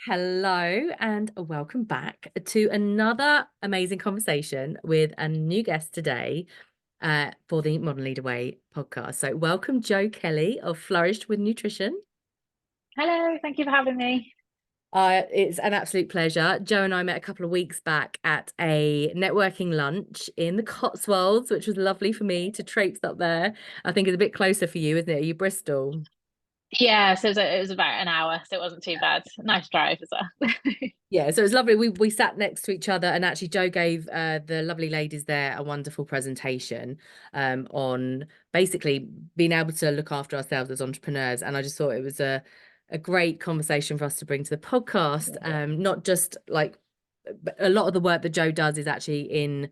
Hello and welcome back to another amazing conversation with a new guest today for the Modern Leader Way podcast. So, welcome, Joe Kelly of Flourish with Nutrition. Hello, thank you for having me. It's an absolute pleasure. Joe and I met a couple of weeks back at a networking lunch in the Cotswolds, which was lovely for me to traipse up there. I think it's a bit closer for you, isn't it? Are you Bristol? Yeah, so it was about an hour, so it wasn't too bad. Nice drive as well. Yeah, so it was lovely. We sat next to each other, and actually, Joe gave the lovely ladies there a wonderful presentation on basically being able to look after ourselves as entrepreneurs. And I just thought it was a great conversation for us to bring to the podcast. Not just like a lot of the work that Joe does is actually in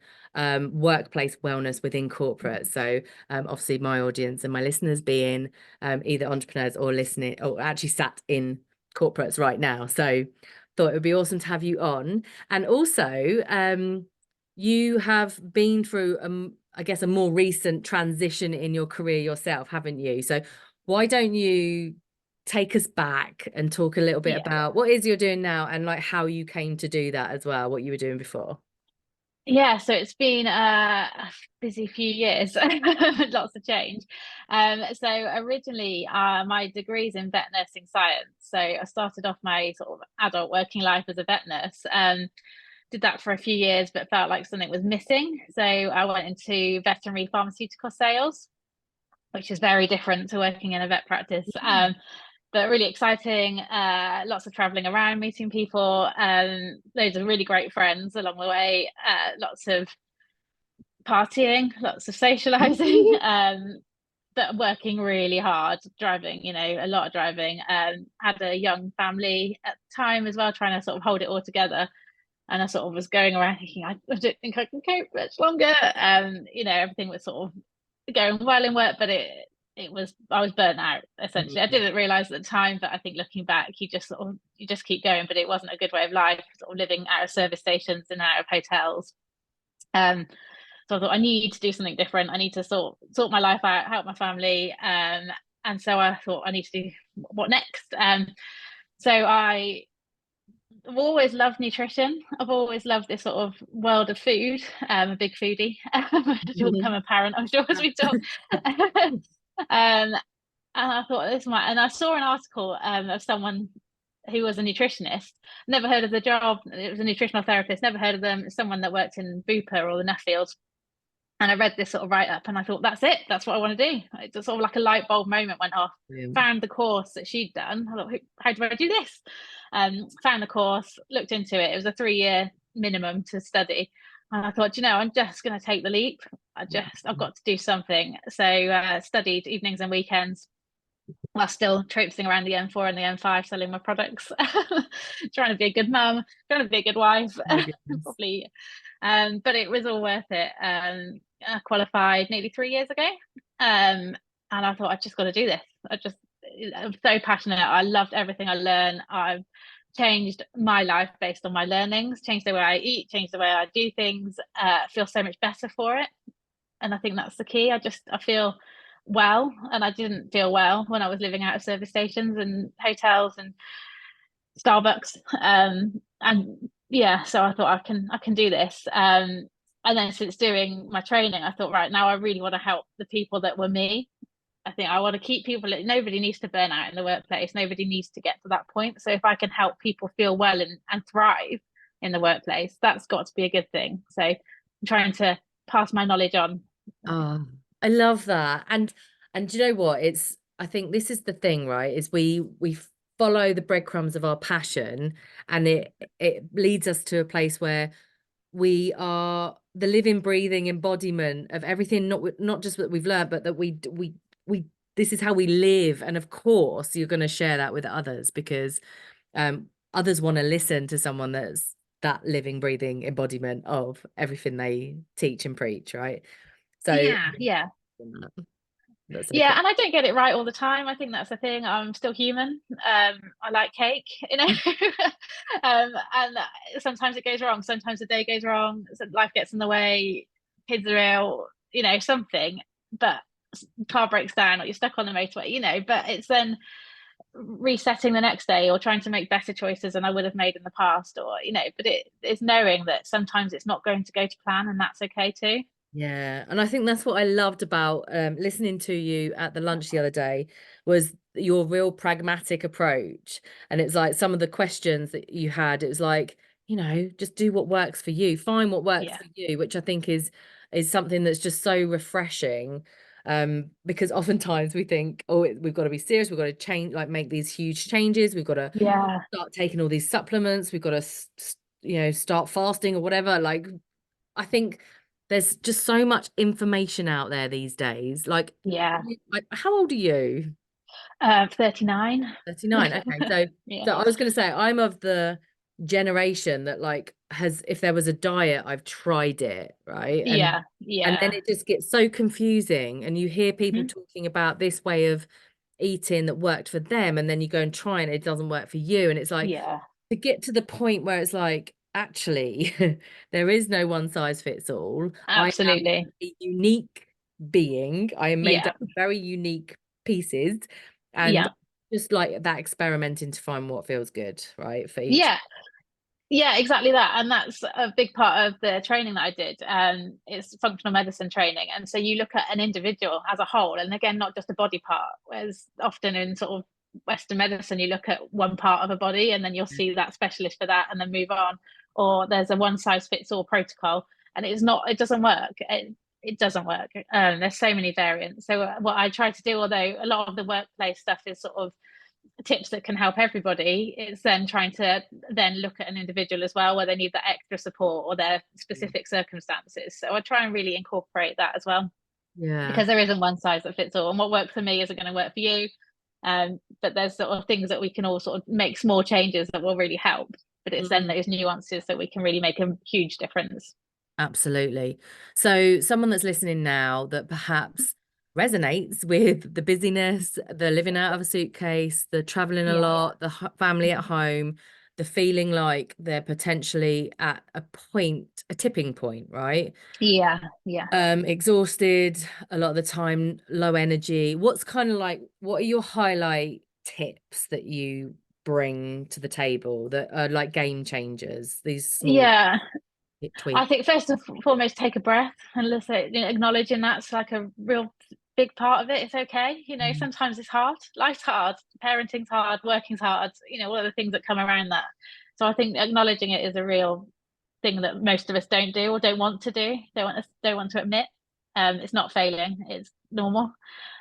workplace wellness within corporate. So obviously, my audience and my listeners being either entrepreneurs or listening or actually sat in corporates right now. So thought it would be awesome to have you on. And also, you have been through, I guess, a more recent transition in your career yourself, haven't you? So why don't you take us back and talk a little bit Yeah. about what it is you're doing now and like how you came to do that as well, what you were doing before? Yeah, so it's been a busy few years, lots of change. So originally, my degree's in vet nursing science. So I started off my sort of adult working life as a vet nurse. Did that for a few years, but felt like something was missing. So I went into veterinary pharmaceutical sales, which is very different to working in a vet practice. But really exciting. Lots of traveling around, meeting people, loads of really great friends along the way. Lots of partying, lots of socializing, but working really hard, driving, a lot of driving. Had a young family at the time as well, trying to sort of hold it all together. And I sort of was going around thinking, I don't think I can cope much longer. Everything was sort of going well in work, but I was burnt out essentially. I didn't realize at the time, but I think looking back, you just keep going, but it wasn't a good way of life, sort of living out of service stations and out of hotels. So I thought I need to do something different. I need to sort my life out, help my family. And so I thought I need to do what next. So I've always loved nutrition. I've always loved this sort of world of food. I'm a big foodie. It will become apparent, I'm sure, as we talk. And I thought this might, and I saw an article of someone who was a nutritionist. Never heard of the job. It was a nutritional therapist. Never heard of them. Someone that worked in Bupa or the Nuffield. And I read this sort of write up, and I thought, that's it. That's what I want to do. It just sort of like a light bulb moment went off. Brilliant. Found the course that she'd done. I thought, how do I do this? Found the course, looked into it. It was a 3-year minimum to study. And I thought, I'm just going to take the leap. I've got to do something. So studied evenings and weekends while still traipsing around the M4 and the M5 selling my products, trying to be a good mum, trying to be a good wife, Oh my goodness. probably. But it was all worth it. I qualified nearly 3 years ago. And I thought, I've just got to do this. I'm so passionate. I loved everything I learned. I've changed my life based on my learnings, changed the way I eat, changed the way I do things, feel so much better for it. And I think that's the key. I feel well, and I didn't feel well when I was living out of service stations and hotels and Starbucks. And yeah, so I thought I can do this. And then since doing my training, I thought, right, now I really want to help the people that were me. I think I want to keep people. Nobody needs to burn out in the workplace. Nobody needs to get to that point. So if I can help people feel well and thrive in the workplace, that's got to be a good thing. So I'm trying to pass my knowledge on. Oh, I love that. And do you know what? I think this is the thing, right? Is we follow the breadcrumbs of our passion, and it leads us to a place where we are the living, breathing embodiment of everything, not just that we've learned, but that we this is how we live. And of course, you're going to share that with others because others want to listen to someone that's that living, breathing embodiment of everything they teach and preach, right? So Yeah, yeah. that's so cool. Yeah, and I don't get it right all the time. I think that's the thing. I'm still human. I like cake, and sometimes it goes wrong. Sometimes the day goes wrong. Life gets in the way. Kids are ill, something. But car breaks down, or you're stuck on the motorway, But it's then resetting the next day or trying to make better choices than I would have made in the past, or but it's knowing that sometimes it's not going to go to plan, and that's okay too. Yeah, and I think that's what I loved about listening to you at the lunch the other day was your real pragmatic approach. And it's like some of the questions that you had, it was like, just do what works for you, find what works Yeah, for you, which I think is something that's just so refreshing. Because oftentimes we think, oh, we've got to be serious, we've got to change, like make these huge changes, we've got to yeah, start taking all these supplements, we've got to, start fasting or whatever. Like I think there's just so much information out there these days. yeah. How old are you? 39. 39. Okay. So Yeah, I was going to say I'm of the generation that like has if there was a diet, I've tried it, right? And yeah, and then yeah. it just gets so confusing and you hear people Mhm. talking about this way of eating that worked for them and then you go and try and it doesn't work for you and it's like Yeah, to get to the point where it's like, actually, there is no one size fits all. I am absolutely. a unique being. I am made Yeah, up of very unique pieces. And yeah, just like that experimenting to find what feels good, right? For each. yeah. Yeah, exactly that. And that's a big part of the training that I did. It's functional medicine training. And so you look at an individual as a whole, and again, not just a body part, whereas often in sort of Western medicine, you look at one part of a body and then you'll see that specialist for that and then move on. Or there's a one size fits all protocol, and it doesn't work. It doesn't work. There's so many variants. So what I try to do, although a lot of the workplace stuff is sort of tips that can help everybody, it's then trying to then look at an individual as well where they need that extra support or their specific circumstances. So I try and really incorporate that as well, Yeah. because there isn't one size that fits all, and what works for me isn't going to work for you. But there's sort of things that we can all sort of make small changes that will really help, but it's then Mm. those nuances that we can really make a huge difference. Absolutely. So, someone that's listening now that perhaps resonates with the busyness, the living out of a suitcase, the traveling a Yeah, lot, the family at home, the feeling like they're potentially at a point, a tipping point, right? yeah, yeah. Exhausted a lot of the time, low energy. What are your highlight tips that you bring to the table that are like game changers, these small Yeah, I tweaks? think first and foremost, take a breath and listen, acknowledging that's like a real big part of it. It's okay. Sometimes it's hard. Life's hard. Parenting's hard. Working's hard. All of the things that come around that. So I think acknowledging it is a real thing that most of us don't do or don't want to do. Don't want to admit. It's not failing. It's normal.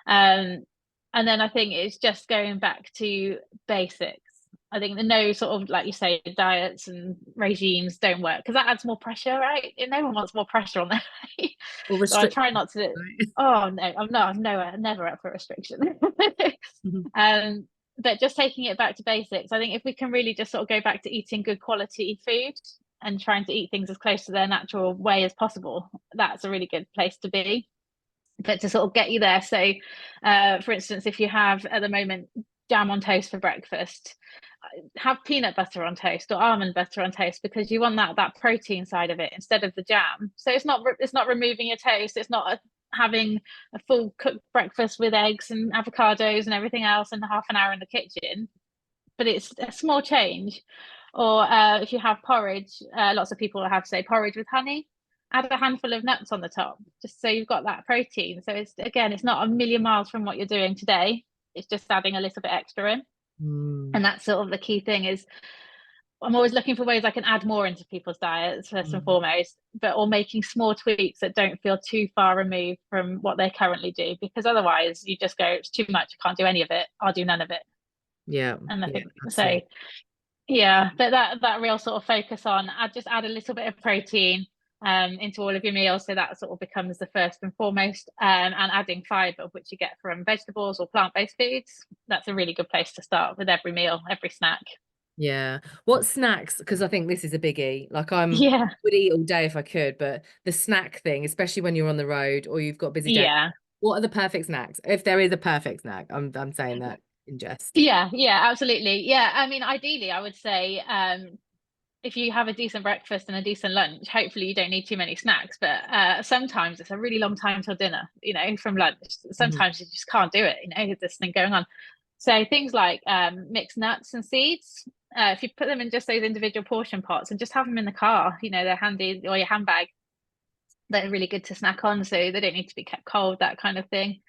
Um, and then I think it's just going back to basics. I think the no sort of like you say, diets and regimes don't work because that adds more pressure, right? No one wants more pressure on their life. Or So I restrict, try not to. right? Oh no, I'm not. I'm nowhere, never up for restriction. Mhm. um, but just taking it back to basics, I think if we can really just sort of go back to eating good quality food and trying to eat things as close to their natural way as possible, that's a really good place to be. But to sort of get you there, so for instance, if you have at the moment jam on toast for breakfast, have peanut butter on toast or almond butter on toast, because you want that protein side of it instead of the jam. So it's not removing your toast. It's not having a full cooked breakfast with eggs and avocados and everything else in half an hour in the kitchen, but it's a small change. Or if you have porridge, lots of people have say porridge with honey. Add a handful of nuts on the top, just so you've got that protein. So it's not a million miles from what you're doing today. It's just adding a little bit extra in, Mm, and that's sort of the key thing. Is I'm always looking for ways I can add more into people's diets first and mm. foremost, but or making small tweaks that don't feel too far removed from what they currently do, because otherwise you just go, it's too much. I can't do any of it. I'll do none of it. Yeah, And I yeah, think so. absolutely. Yeah, but that real sort of focus on, I'd just add a little bit of protein into all of your meals, so that sort of becomes the first and foremost. And adding fiber, which you get from vegetables or plant-based foods, that's a really good place to start with every meal, every snack. Yeah. What snacks? Because I think this is a biggie. Like Yeah, would eat all day if I could, but the snack thing, especially when you're on the road or you've got a busy day, yeah, what are the perfect snacks? If there is a perfect snack, I'm saying that in jest. yeah, absolutely. Yeah, I mean, ideally, I would say if you have a decent breakfast and a decent lunch, hopefully you don't need too many snacks. But sometimes it's a really long time till dinner, from lunch. Mhm. Sometimes you just can't do it, there's this thing going on. So things like mixed nuts and seeds. If you put them in just those individual portion pots and just have them in the car, you know, they're handy, or your handbag. They're really good to snack on, so they don't need to be kept cold, that kind of thing.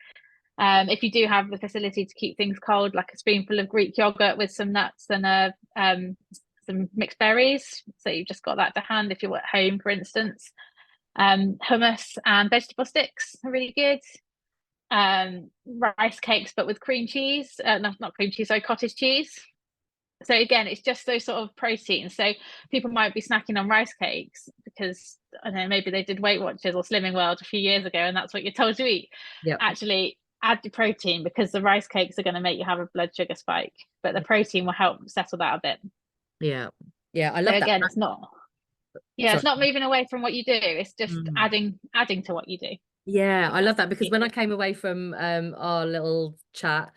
If you do have the facility to keep things cold, like a spoonful of Greek yogurt with some nuts and some mixed berries, so you've just got that to hand if you're at home, for instance. Hummus and vegetable sticks are really good. Rice cakes, but with cream cheese, not cream cheese, sorry, cottage cheese. So again, it's just those sort of proteins. So people might be snacking on rice cakes because I don't know, maybe they did Weight Watchers or Slimming World a few years ago, and that's what you're told to eat. Yeah. Actually, add the protein, because the rice cakes are going to make you have a blood sugar spike, but the protein will help settle that a bit. Yeah. Yeah. I So love that. again, it's not, yeah, it's Sorry. not moving away from what you do. It's just Mm. adding to what you do. Yeah, I love That's that, because the when I key. came away from our little chat,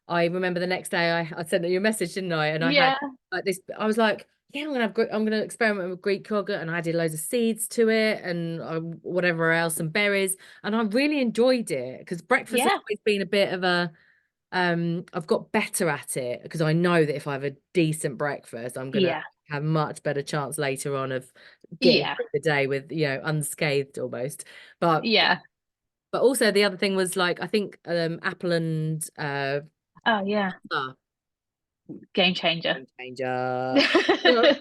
I remember the next day I sent you a message, didn't I? And I had Yeah, like this, I was like, yeah, I'm gonna experiment with Greek yogurt, and I added loads of seeds to it and whatever else, and berries, and I really enjoyed it, because breakfast has yeah, always been a bit of a I've got better at it, because I know that if I have a decent breakfast, I'm gonna yeah, have much better chance later on of getting yeah, through the day with, unscathed almost. But yeah. also the other thing was, like, I think apple and Oh yeah, ah, game changer. game changer.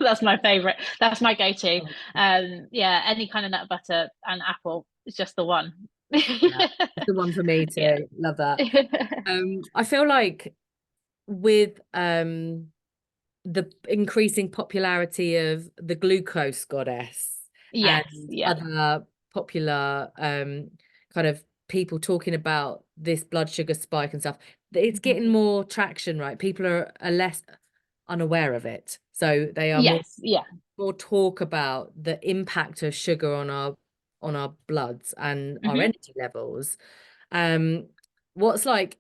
That's my favorite. That's my go-to. Yeah, any kind of nut butter and apple is just the one. Yeah, it's the one for me Yeah. too. Love that. I feel like with the increasing popularity of the glucose goddess Yes, and yeah. other popular kind of people talking about this blood sugar spike and stuff, it's Mhm. getting more traction, right? People are less unaware of it, so they are more Yes, yeah. talk about the impact of sugar on our bloods and our Hmm. energy levels. um what's like,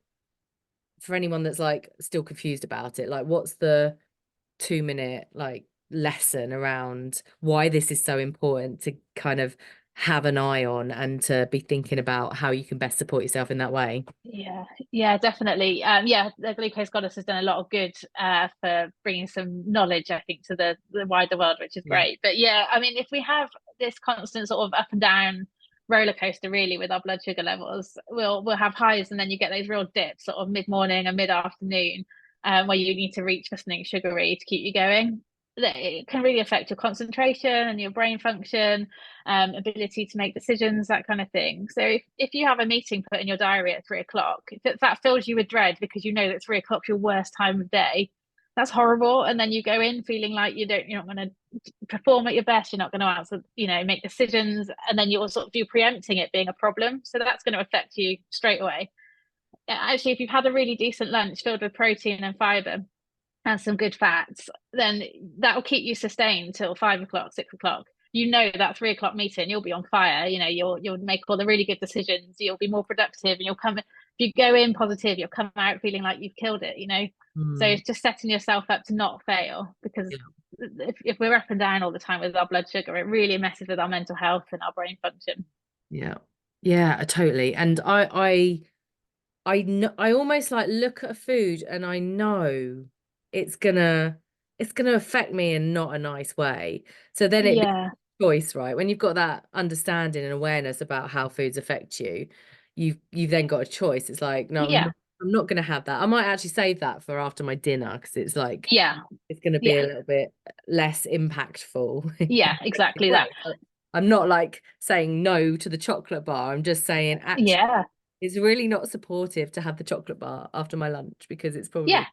for anyone that's like still confused about it, like, what's the 2 minute like lesson around why this is so important to kind of have an eye on, and to be thinking about how you can best support yourself in that way? Yeah, yeah, definitely. Yeah, the Glucose Goddess has done a lot of good for bringing some knowledge, I think, to the wider world, which is Yeah. great. But yeah, I mean, if we have this constant sort of up and down roller coaster, really, with our blood sugar levels, we'll have highs, and then you get those real dips, sort of mid morning and mid afternoon, where you need to reach for something sugary to keep you going. It can really affect your concentration and your brain function, ability to make decisions, that kind of thing. So if you have a meeting put in your diary at 3 o'clock, if that fills you with dread because you know that 3 o'clock's your worst time of day, that's horrible. And then you go in feeling like you're not going to perform at your best, you're not going to answer, make decisions, and then you're sort of preempting it being a problem. So that's going to affect you straight away. Actually, if you've had a really decent lunch filled with protein and fiber and some good fats, then that will keep you sustained till 5 o'clock, 6 o'clock. That 3 o'clock meeting, you'll be on fire. You'll make all the really good decisions. You'll be more productive, and you'll come. If you go in positive, you'll come out feeling like you've killed it. So Mm, it's just setting yourself up to not fail, because yeah. if we're up and down all the time with our blood sugar, it really messes with our mental health and our brain function. Yeah. Yeah, totally. And I know, I almost like look at a food and I know it's gonna affect me in not a nice way. So then it becomes Yeah, a choice, right? When you've got that understanding and awareness about how foods affect you, you've then got a choice. It's like, no, yeah, I'm not gonna have that. I might actually save that for after my dinner, because it's like yeah, it's gonna be yeah, a little bit less impactful in yeah, a negative exactly that. way. So I'm not like saying no to the chocolate bar. I'm just saying, actually, Yeah, it's really not supportive to have the chocolate bar after my lunch, because it's yeah. probably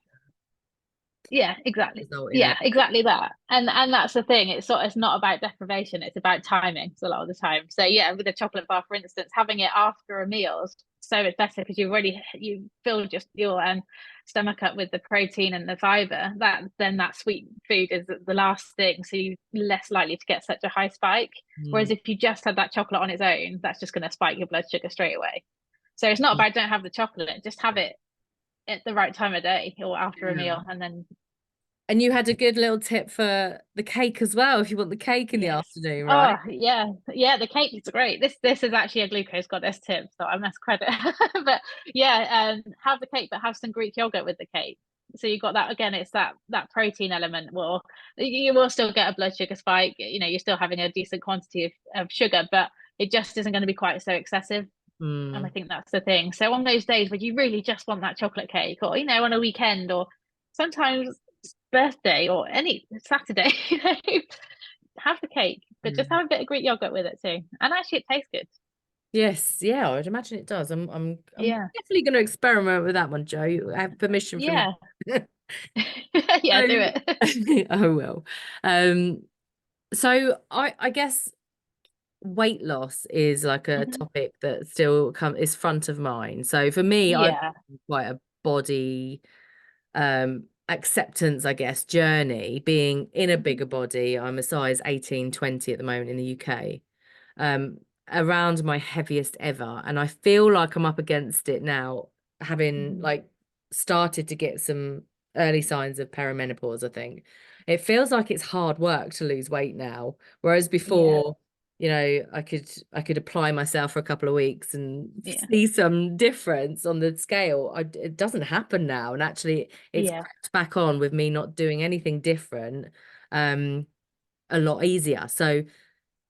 Yeah, exactly. result in Yeah, a exactly that. And that's the thing. It's not about deprivation, it's about timing a lot of the time. So yeah, with a chocolate bar, for instance, having it after a meal is so much better, because you filled just your stomach up with the protein and the fiber. That sweet food is the last thing. So you're less likely to get such a high spike. Whereas mm, if you just had that chocolate on its own, that's just going to spike your blood sugar straight away. So it's not about don't have the chocolate, just have it at the right time of day or after a yeah. meal, and then And you had a good little tip for the cake as well, if you want the cake in the Yes. afternoon, Oh, right? yeah. Yeah, the cake is great. This is actually a glucose goddess tip, so I must credit. But yeah, have the cake, but have some Greek yogurt with the cake. So you got that again, it's that protein element. Well, you will still get a blood sugar spike, you're still having a decent quantity of sugar, but it just isn't going to be quite so excessive. And I Mm, think that's the thing. So on those days where you really just want that chocolate cake, or on a weekend, or sometimes birthday or any Saturday, have the cake, but just mm. have a bit of Greek yogurt with it too. And actually, it tastes good. Yes, yeah, I would imagine it does. I'm Yeah, definitely going to experiment with that one, Joe. You have permission from yeah, you. yeah. Do So, it. I will. So I guess weight loss is like a Mhm. topic that still is front of mind. So for me, I've Yeah. quite a body acceptance, I guess, journey, being in a Mhm. bigger body. I'm a size 18, 20 at the moment in the UK. um Around my heaviest ever, and I feel like I'm up against it now, having Mhm. like started to get some early signs of perimenopause. I think it feels like it's hard work to lose weight now, whereas Yeah. before, I could apply myself for a couple of weeks and Yeah. see some difference on the scale. It doesn't happen now, and actually it's Yeah. crept back on with me not doing anything different, um a lot easier. So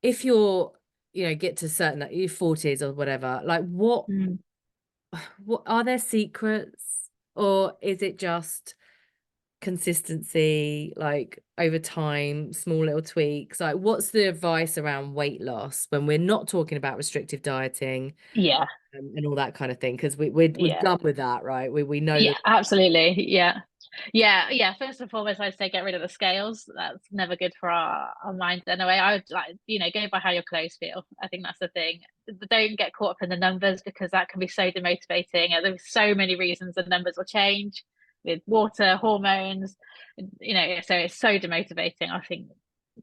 if you're, get to certain, like, your 40s or whatever, like Mm. what are there secrets, or is it just consistency, like over time, small little tweaks? Like, what's the advice around weight loss when we're not talking about restrictive dieting, Yeah. and all that kind of thing? Because we're Yeah. done with that, right? We know Yeah. that. Absolutely. Yeah. Yeah. Yeah. First and foremost, I'd say get rid of the scales. That's never good for our minds anyway. I would like, go by how your clothes feel. I think that's the thing. Don't get caught up in the numbers, because that can be so demotivating. And there's so many reasons the numbers will change with water, hormones, so it's so demotivating, I think.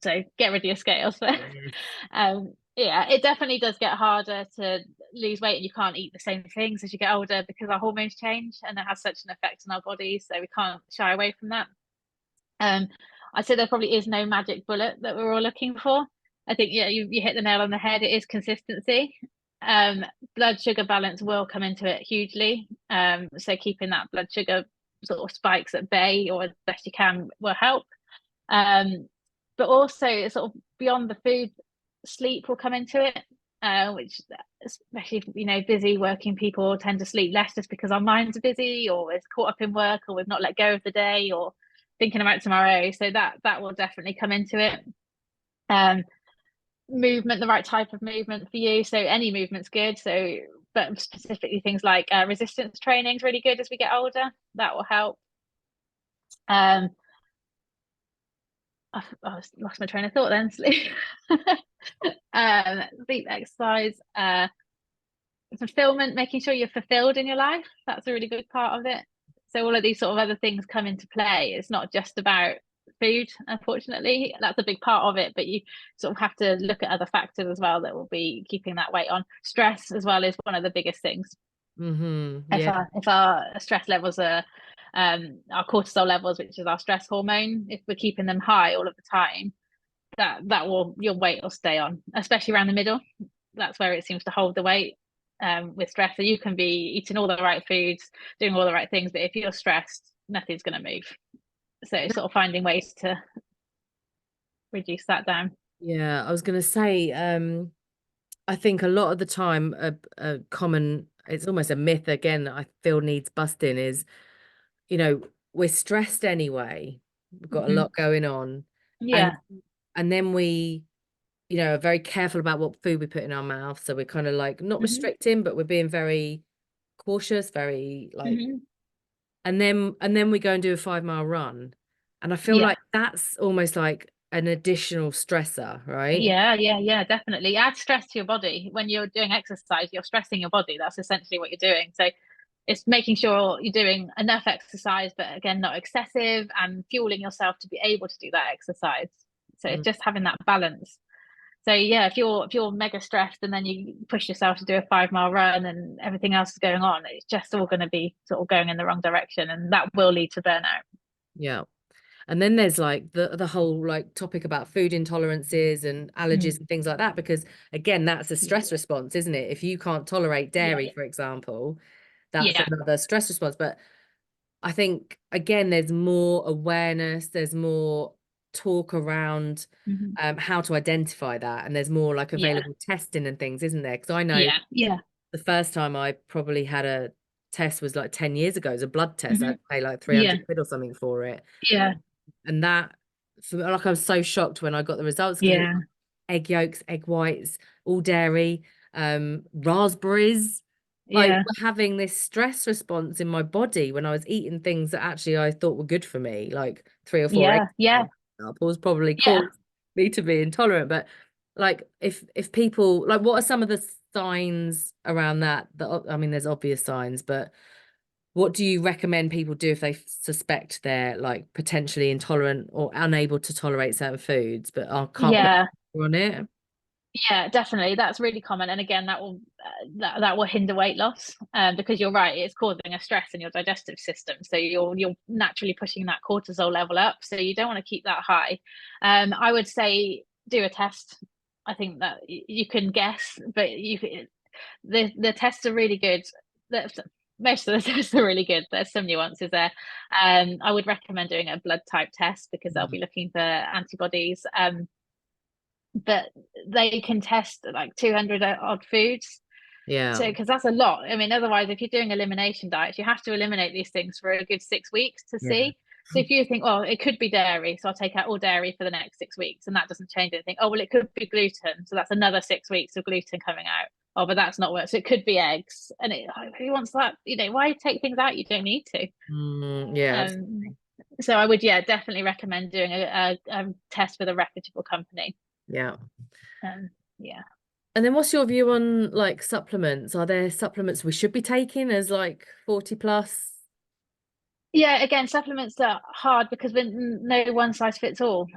So get rid of your scales. Yes. Yeah, it definitely does get harder to lose weight, and you can't eat the same things as you get older because our hormones change, and it has such an effect on our bodies. So we can't shy away from that. Um, I'd say there probably is no magic bullet that we're all looking for. I think, yeah, you hit the nail on the head. It is consistency. Um, Blood sugar balance will come into it hugely. So keeping that blood sugar sort of spikes at bay, or as best you can, will help. Um, but also sort of beyond the food, sleep will come into it, which, especially if, busy working people tend to sleep less just because our minds are busy, or we're caught up in work, or we've not let go of the day, or thinking about tomorrow. So that will definitely come into it. Um, Movement, the right type of movement for you. So any movement's good. So, but specifically things like resistance training is really good as we get older. That will help. Um, I lost my train of thought then. Sleep, sleep, exercise, fulfillment, making sure you're fulfilled in your life. That's a really good part of it. So all of these sort of other things come into play. It's not just about food, unfortunately. That's a big part of it, but you sort of have to look at other factors as well that will be keeping that weight on. Stress as well is one of the biggest things. If Yeah. our stress levels are our cortisol levels, which is our stress hormone, if we're keeping them high all of the time, that will your weight will stay on, especially around the middle. That's where it seems to hold the weight, with stress. So you can be eating all the right foods, doing all the right things, but if you're stressed, nothing's going to move. So it's sort of finding ways to reduce that down. Yeah, I was gonna say, I think a lot of the time, a common, it's almost a myth again, that I feel needs busting is, you know, we're stressed anyway. We've got a Hmm. lot going on. And Yeah. then we, are very careful about what food we put in our mouth. So we're kind of like not Hmm. restricting, but we're being very cautious, very like, Hmm. and then we go and do a 5 mile run. And I feel Yeah. like that's almost like an additional stressor, right? Yeah, yeah, yeah, definitely. Add stress to your body. When you're doing exercise, you're stressing your body. That's essentially what you're doing. So it's making sure you're doing enough exercise, but again, not excessive, and fueling yourself to be able to do that exercise. So it's Mm, just having that balance. So yeah, if you're mega stressed and then you push yourself to do a 5 mile run and everything else is going on, it's just all going to be sort of going in the wrong direction, and that will lead to burnout. yeah. And then there's like the whole like topic about food intolerances and Mm. allergies and things like that, because again, that's a stress response, isn't it? If you can't tolerate Yeah. dairy, for example, that's Yeah. another stress response. But I think again, there's more awareness, there's more talk around Hmm. how to identify that, and there's more like Yeah. available testing and things, isn't there? Because I know Yeah. Yeah. the first time I probably had a test was like 10 years ago. It was a blood test. I Hmm. had to pay like Yeah. 300 quid or something for it. Yeah. And that, like, I was so shocked when I got the results because it was Yeah. egg yolks, egg whites, all dairy, raspberries. Like, Yeah. were having this stress response in my body when I was eating things that actually I thought were good for me, like 3 or 4 eggs. Yeah. Yeah. Apples probably Yeah. caused me to be intolerant. But like, if people like, what are some of the signs around that? That, I mean, there's obvious signs, but what do you recommend people do if they suspect they're like potentially intolerant or unable to tolerate certain foods, but can't put Yeah. on it? Yeah, definitely. That's really common. And again, that will that will hinder weight loss, because you're right, it's causing a stress in your digestive system. So you're naturally pushing that cortisol level up. So you don't want to keep that high. I would say do a test. I think that you can guess, but the tests are really good. Most of the tests are really good. There's some nuances there. I would recommend doing a blood type test because they'll be looking for antibodies. But they can test like 200 odd foods. Yeah. So, because that's a lot. I mean, otherwise, if you're doing elimination diets, you have to eliminate these things for a good 6 weeks to Yeah. see. So, if you think, oh, it could be dairy, so I'll take out all dairy for the next 6 weeks, and that doesn't change anything. Oh, well, it could be gluten, so that's another 6 weeks of gluten coming out. Oh, but that's not work. So it could be eggs, and who wants that? Why take things out you don't need to? Yeah. Um, so I would, yeah, definitely recommend doing a test with a reputable company. Yeah. Yeah. And then what's your view on like supplements? Are there supplements we should be taking as like 40 plus? Yeah, again, supplements are hard because we're no one size fits all.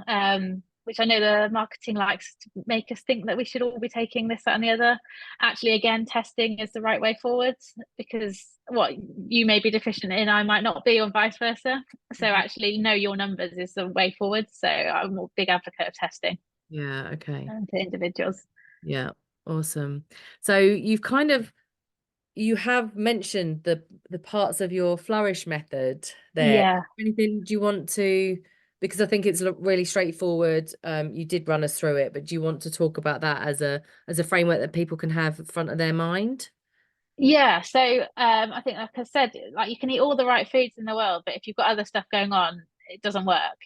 Which I know the marketing likes to make us think that we should all be taking this, that, and the other. Actually, again, testing is the right way forward because what you may be deficient in, I might not be, or vice versa. So actually, know your numbers is the way forward. So I'm a big advocate of testing Yeah, okay. to individuals. Yeah, awesome. So you have mentioned the parts of your Flourish method there. Yeah. Anything do you want to, because I think it's really straightforward. You did run us through it, but do you want to talk about that as a framework that people can have in front of their mind? Yeah, so I think, like I said, like you can eat all the right foods in the world, but if you've got other stuff going on, it doesn't work.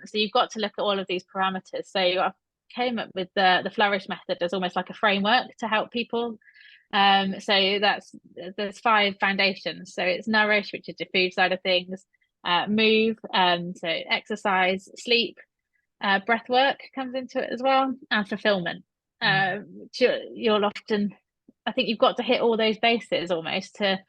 So you've got to look at all of these parameters. So I came up with the Flourish method as almost like a framework to help people. So there's 5 foundations. So it's nourish, which is the food side of things, move, so exercise, sleep, breath work comes into it as well, and fulfillment. You'll often, I think you've got to hit all those bases almost to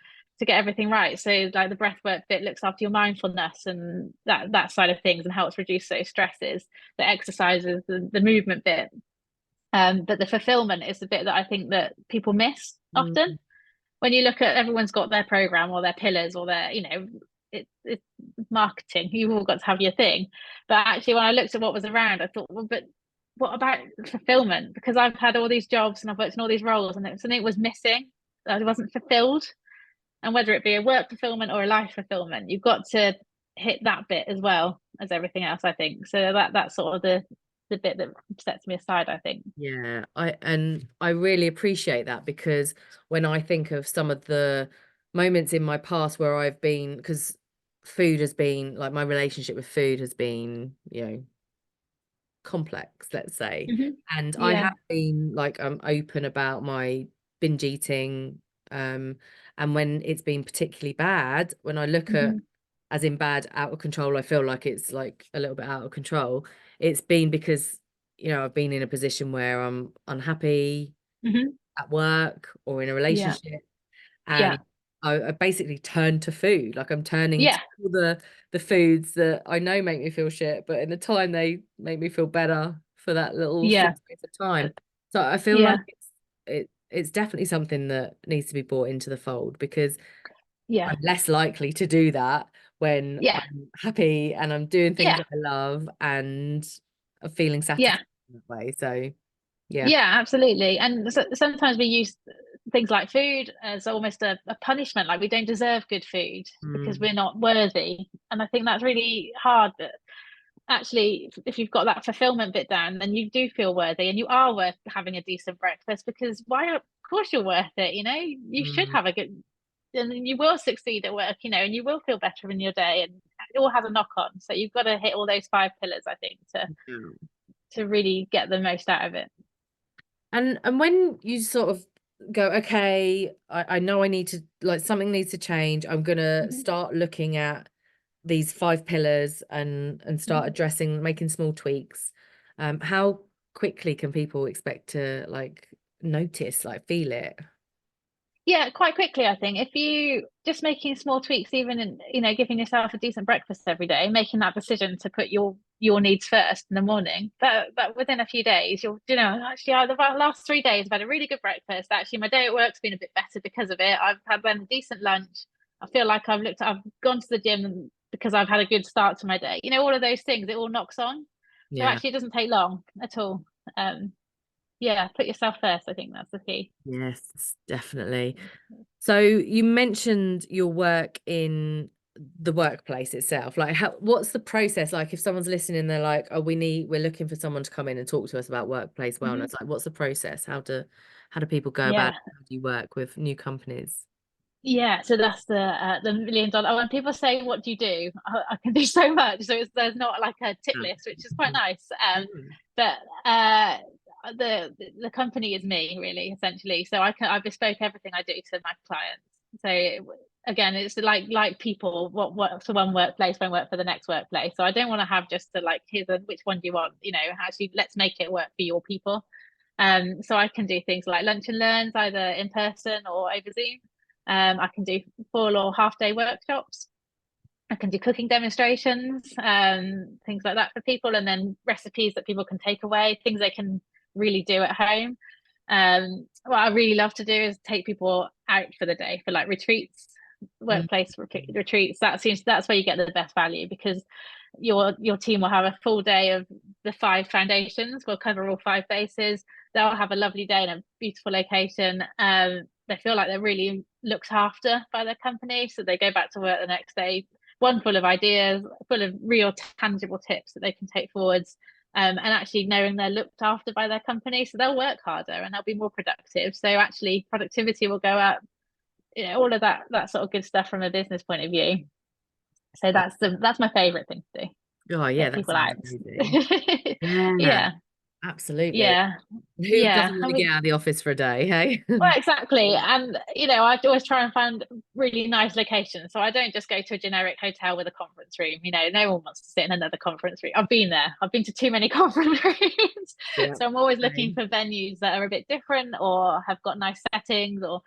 get everything right. So like the breath work bit looks after your mindfulness and that side of things and helps reduce those stresses. The exercises, the movement bit, but the fulfillment is the bit that I think that people miss often. Mm. When you look at everyone's got their program or their pillars or their, it's marketing. You've all got to have your thing. But actually, when I looked at what was around, I thought, well, but what about fulfillment? Because I've had all these jobs and I've worked in all these roles, and something was missing. I wasn't fulfilled. And whether it be a work fulfillment or a life fulfillment, you've got to hit that bit as well as everything else, I think. So that's sort of the bit that sets me aside, I think. Yeah, I really appreciate that, because when I think of some of the moments in my past where I've been, because food has been like, my relationship with food has been, complex, let's say. Hmm. And I Yeah. have been like, I'm open about my binge eating. And when it's been particularly bad, when I look at, Hmm. as in bad, out of control, I feel like it's like a little bit out of control. It's been because, I've been in a position where I'm unhappy Hmm. at work or in a Yeah. relationship, Yeah. and I basically turn to food. Like, I'm turning to Yeah. all the foods that I know make me feel shit, but in the time they make me feel better for that little short Yeah. space of time. So I feel Yeah. like it's definitely something that needs to be brought into the fold, because Yeah. I'm less likely to do that when Yeah. I'm happy and I'm doing things Yeah. that I love and I'm feeling Yeah. satisfied that way. So yeah. Yeah, absolutely. And sometimes we use things like food as almost a punishment, like we don't deserve good food because Mm, we're not worthy. And I think that's really hard. But actually, if you've got that fulfillment bit down, then you do feel worthy and you are worth having a decent breakfast because why? Of course, you're worth it. You should mm, have a good, and you will succeed at work. And you will feel better in your day, and it all has a knock on. So you've got to hit all those five pillars, I think, yeah. to really get the most out of it. And when you sort of go, okay, I know I need to, like, something needs to change. I'm gonna Mhm. start looking at these five pillars and start Mhm. addressing, making small tweaks. How quickly can people expect to like notice, like feel it? Yeah, quite quickly, I think. If you just making small tweaks, even in, giving yourself a decent breakfast every day, making that decision to put your needs first in the morning, that within a few days, actually, the last 3 days I've had a really good breakfast. Actually, my day at work's been a bit better because of it. I've had then a decent lunch. I feel like I've gone to the gym because I've had a good start to my day. All of those things, it all knocks on. So Yeah. actually, it doesn't take long at all. Um, yeah, put yourself first. I think that's the key. Yes, definitely. So you mentioned your work in the workplace itself. Like, what's the process like if someone's listening, they're like, oh, we're looking for someone to come in and talk to us about workplace Mhm. wellness. Like, what's the process? How do people go about Yeah. it? How do you work with new companies? Yeah, so that's the $1 million. When people say, "What do you do?" I can do so much. So there's not like a tip list, which is quite nice. Mm. But the company is me, really, essentially. So I bespoke everything I do to my clients. So again, it's like people. What works for one workplace won't work for the next workplace. So I don't want to have just the like, which one do you want? Actually, let's make it work for your people. So I can do things like lunch and learns either in person or over Zoom. I can do full or half day workshops. I can do cooking demonstrations, things like that for people, and then recipes that people can take away, things they can really do at home. What I really love to do is take people out for the day for like retreats, Mm. workplace retreats. That's where you get the best value because your team will have a full day of the five foundations. We'll cover all five bases. They'll have a lovely day in a beautiful location. They feel like they're really looked after by their company, so they go back to work the next day, one full of ideas, full of real tangible tips that they can take forwards. And actually knowing they're looked after by their company, so they'll work harder and they'll be more productive. So actually, productivity will go up. All of that sort of good stuff from a business point of view. So that's my favorite thing to do. Oh yeah, Get that people sounds out. amazing. Yeah, Yeah, absolutely. yeah, Who yeah. doesn't want I to get mean, out of the office for a day, hey? well, exactly. And I always try and find really nice locations. So I don't just go to a generic hotel with a conference room. No one wants to sit in another conference room. I've been there. I've been to too many conference rooms. Yeah. So I'm always looking Same. for venues that are a bit different or have got nice settings or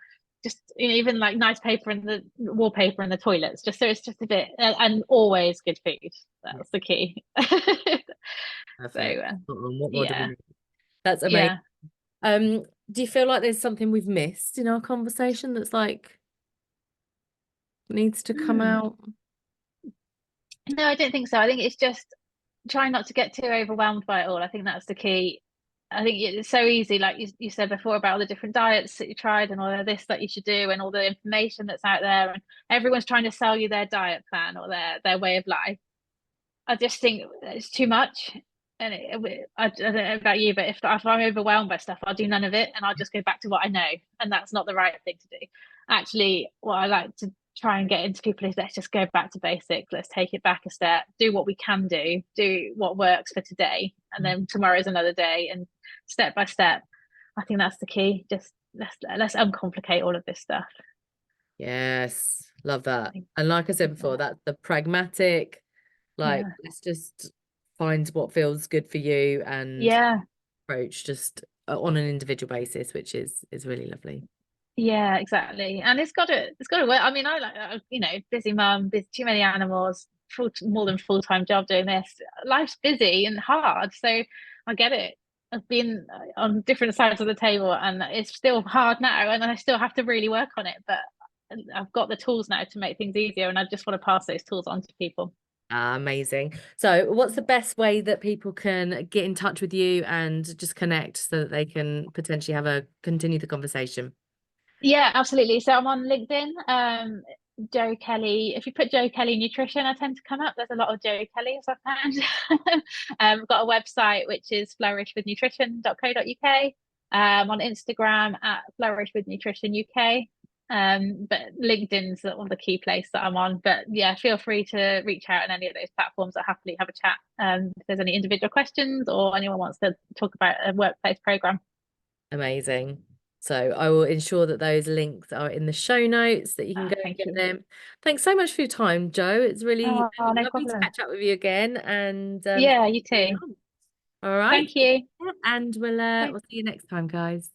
just even like nice paper in the wallpaper in the toilets, just so it's just a bit and always good food. Yeah, That's the key. So perfect. What more do we yeah, need? That's amazing. yeah. Um, do you feel like there's something we've missed in our conversation that's like needs to come Hmm. out? No, I don't think so. I think it's just try not to get too overwhelmed by it all. I think that's the key. I think it's so easy, like you said before, about all the different diets that you tried and all of this that you should do and all the information that's out there. And everyone's trying to sell you their diet plan or their way of life. I just think it's too much. And I don't know about you, but if I'm overwhelmed by stuff, I'll do none of it and I'll just go back to what I know. And that's not the right thing to do. Actually, what I like to try and get into people is let's just go back to basics. Let's take it back a step, do what we can do what works for today. And then tomorrow is another day. And step by step, I think that's the key. Just let's uncomplicate all of this stuff. Yes, love that. I And like I said think before, that's the pragmatic, like yeah. let's just find what feels good for you and Yeah. approach just on an individual basis, which is really lovely. Yeah, exactly. And it's got to work. I mean, I like busy mum, busy, too many animals, more than full-time job doing this. Life's busy and hard, so I get it. I've been on different sides of the table, and it's still hard now, and I still have to really work on it. But I've got the tools now to make things easier, and I just want to pass those tools on to people. Amazing. So what's the best way that people can get in touch with you and just connect so that they can potentially continue the conversation? Yeah, absolutely. So I'm on LinkedIn. Joe Kelly. If you put Joe Kelly Nutrition, I tend to come up. There's a lot of Joe Kellys I've found. I've got a website which is flourishwithnutrition.co.uk. On Instagram at flourishwithnutrition UK. But LinkedIn's one of the key place that I'm on. But yeah, feel free to reach out on any of those platforms. I'll happily have a chat. If there's any individual questions or anyone wants to talk about a workplace program. Amazing. So I will ensure that those links are in the show notes that you can go and Thank get you. them. Thanks so much for your time, Joe. It's really Oh, no lovely to problem. catch up with you again and Yeah, you too. all right. Thank you. And we'll Bye. see you next time, guys.